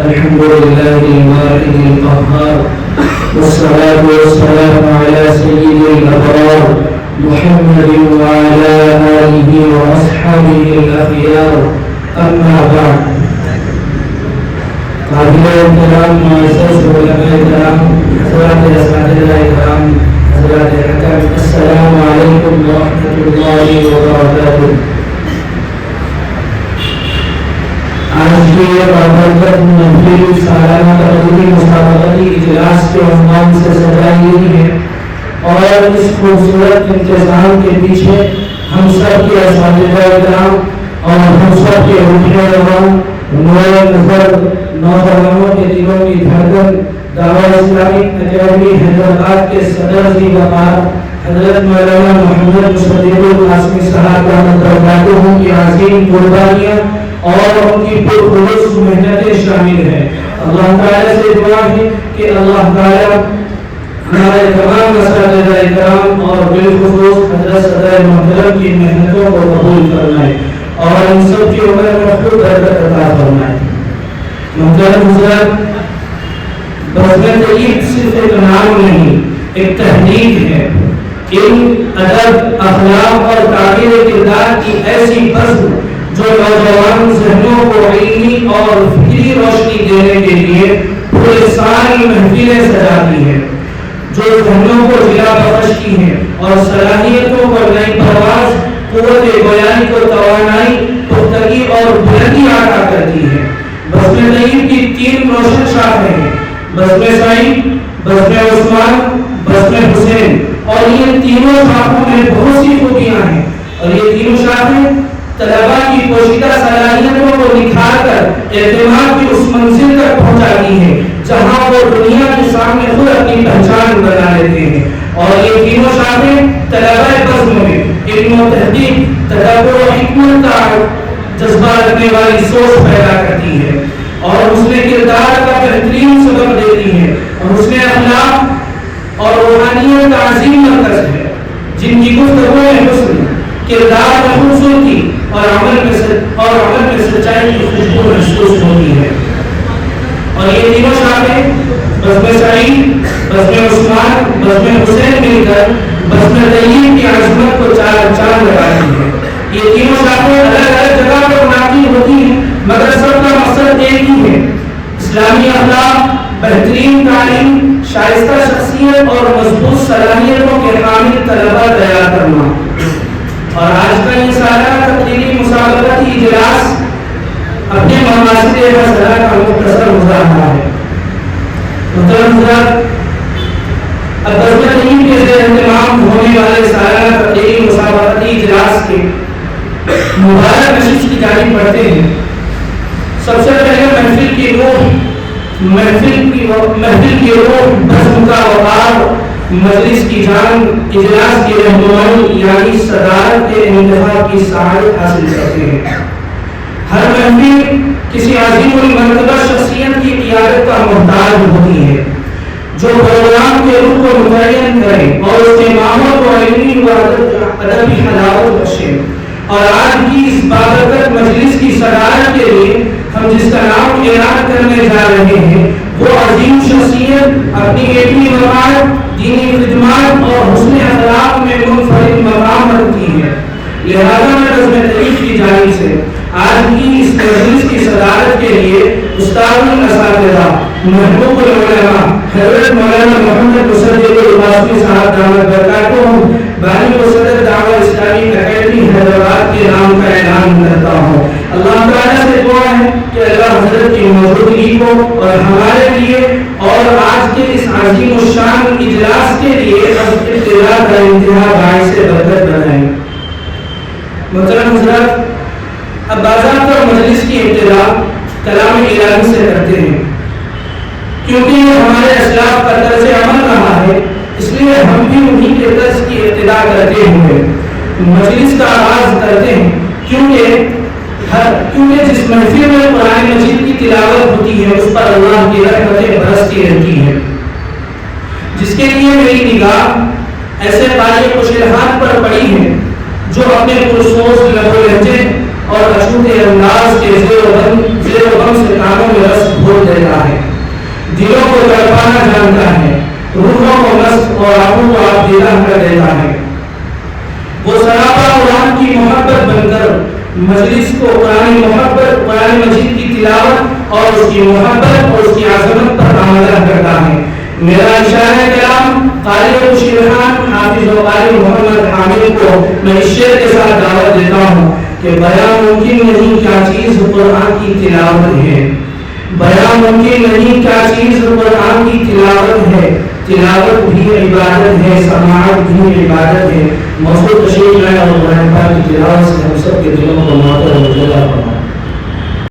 الحمد لله الواحد القهار والصلاة والسلام على سيد الأبرار محمد وعلى آله وأصحابه الأخيار أما بعد قابل الكرام معزز علماء الكرام حضرات أساتذة الكرام حضرات الحكام السلام عليكم ورحمة الله وبركاته. آج کے بابرکت محفل سالانہ تقریبی مسابقتی اجلاس کے عنوان سے سجائی گئی ہے اور اس خوبصورت انتظام کے پیچھے ہم سب کے اساتذہ کرام اور ہم سب کے اٹھے روان نور نظر نوجوانوں کے دلوں کی دھڑکن دعوت اسلامک اکیڈمی حیدرآباد کے صدر ذی وقار حضرت مولانا محمد مصدق القاسمی صاحب رحمۃ اللہ علیہ کی عظیم قربانیاں اور ان کی پرخلوص محنتیں شامل ہیں. اللہ تعالیٰ سے دعا ہے کہ اللہ تعالیٰ ہمارے تمام اساتذہ کرام اور بالخصوص حضرت صدر محترم کی محنتوں کو قبول فرمائے اور ان سب کی عمر میں خوب برکت عطا فرمائے. محترم حضرات، بزم طیب صرف ایک نام نہیں، ایک تحریک ہے. علم، ادب، اخلاق اور تعبیر کردار کی ایسی بزم جو نوجوان ذہنوں کو علمی اور فکری روشنی دینے کے لیے پورے سال محفلیں سجاتی ہے، جو ذہنوں کو جلا بخش کی ہے اور صلاحیتوں کو نئی پرواز، قوت بیانی کو توانائی، پختگی اور بلندی عطا کرتی ہے. بزم طیب کی تین روشن شاخیں ہیں: بزم سعید، بزم عثمان، بزم حسین. اور یہ تینوں شاخوں میں بہت سی خوبیاں ہیں اور یہ تینوں شاخیں طلباء کی پوشیدہ صلاحیتوں کو نکھار کر اعتماد کی اس منزل تک پہنچاتی ہے جہاں وہ دنیا کے سامنے خود اپنی پہچان بنا لیتے ہیں. اور یہ تینوں شاخیں طلباء بزم میں علم و تحقیق، تدبر و حکمت کا جذبہ رکھنے والی سوچ پیدا کرتی ہے اور حسن کردار کا بہترین سبب دیتی ہے اور حسن اخلاق اور روحانیت کا عظیم مرکز ہے. جن کی گفتگو میں حسن، کردار میں خوبصورتی اور عمل میں سچائی کی خوشبو محسوس ہوتی ہے. اور یہ تینوں شاخیں بزم سعید، بزم عثمان، بزم حسین مل کر بزم طیب کی عظمت کو چار لگاتی ہیں. یہ تینوں شاخیں الگ الگ جگہ پر منعقد ہوتی ہیں مگر سب کا مقصد ایک ہی ہے: اسلامی اخلاق، بہترین تعلیم، شائستہ شخصیت اور مضبوط صلاحیتوں کے حامل طلباء تیار کرنا. اور آج کا یہ سالانہ تقریری مسابقتی اجلاس اپنے مقاصد مسئلہ کا مختصر مظاہرہ ہے. محترم حضرات، اب بزم طیب کے زیر اہتمام ہونے والے سالانہ تقریری مسابقتی اجلاس کے مبارک نشست کی جانب بڑھتے ہیں. سب سے پہلے محفل کی روح، بزم کا وقار، مجلس کی جان، اجلاس کی رہنمائی یعنی صدارت انتخاب کی سعادت حاصل کرتے ہیں. ہر محفل کسی عظیم المرتبہ شخصیت کی قیادت کا محتاج ہوتی ہے جو پروگرام کے روح کو متعین کرے اور اس کے ماحول کو علمی و ادبی حلاوت بخشے. اور آج کی اس بابرکت مجلس کی صدارت کے لیے ہم جس کا نام اعلان کرنے جا رہے ہیں وہ عظیم شخصیت اپنی علمی مہارت، دینی خدمات اور حسن اخلاق میں منفرد مقام رکھتی ہے. لہذا میں بزم طیب کی جانب سے آج کی اس مجلس کی صدارت کے لیے استاد الاساتذہ محبوب العلماء حضرت مولانا محمد مصدق القاسمی صاحب دامت برکاتہ بانی و صدر دعوت اسلامی اکیڈمی حیدرآباد کے نام کا اعلان کرتا ہوں. اللہ تعالیٰ سے دعا ہے کہ اللہ حضرت کی موجودگی کو اور ہمارے لیے اور آج کے اس عظیم الشان اجلاس کے لیے ابتدا کا انتہا باعث برکت بنائے. محترم حضرات، اب باضابطہ مجلس کی ابتدا کلام الہی سے کرتے ہیں. کیونکہ یہ ہمارے اسلاف کا طرز عمل رہا ہے اس لیے ہم بھی انہی کے طرز کی ابتدا کرتے ہوئے مجلس کا آغاز کیونکہ جس محفل میں قرآن مجید کی تلاوت ہوتی ہے اس پر اللہ کی رحمتیں برستی رہتی ہیں، جس کے لیے میری نگاہ ایسے قاری خوشحال پر پڑی ہے جو اپنے پرسوز لب و لہجے اور اشوتے انداز کے زیر و بم سے کانوں میں رس گھول دیتا ہے، دلوں کو تڑپانا جانتا ہے، روحوں کو مست اور آنکھوں کو آبدیدہ کر دیتا ہے۔ وہ سراپا قرآن کی محبت بن کر مجلس کو قرآن مجید کی تلاوت اور اس کی محبت اور اس کی عظمت پر آمادہ کرتا ہے۔ میرا اشارہ کلام قاری خوشحال حافظ و قاری محمد حامد کو میں اس شعر کے ساتھ دعوت دیتا ہوں کہ بیان ممکن نہیں کیا چیز قرآن کی تلاوت ہے، بیان ممکن نہیں کیا چیز قرآن کی تلاوت ہے، تلاوت بھی عبادت ہے، سماعت بھی عبادت ہے۔ موضوع تشریح ہے اور قرآن پاک کی تلاوت سے ہم سب کے دلوں کو معطر و جلا فرمائے۔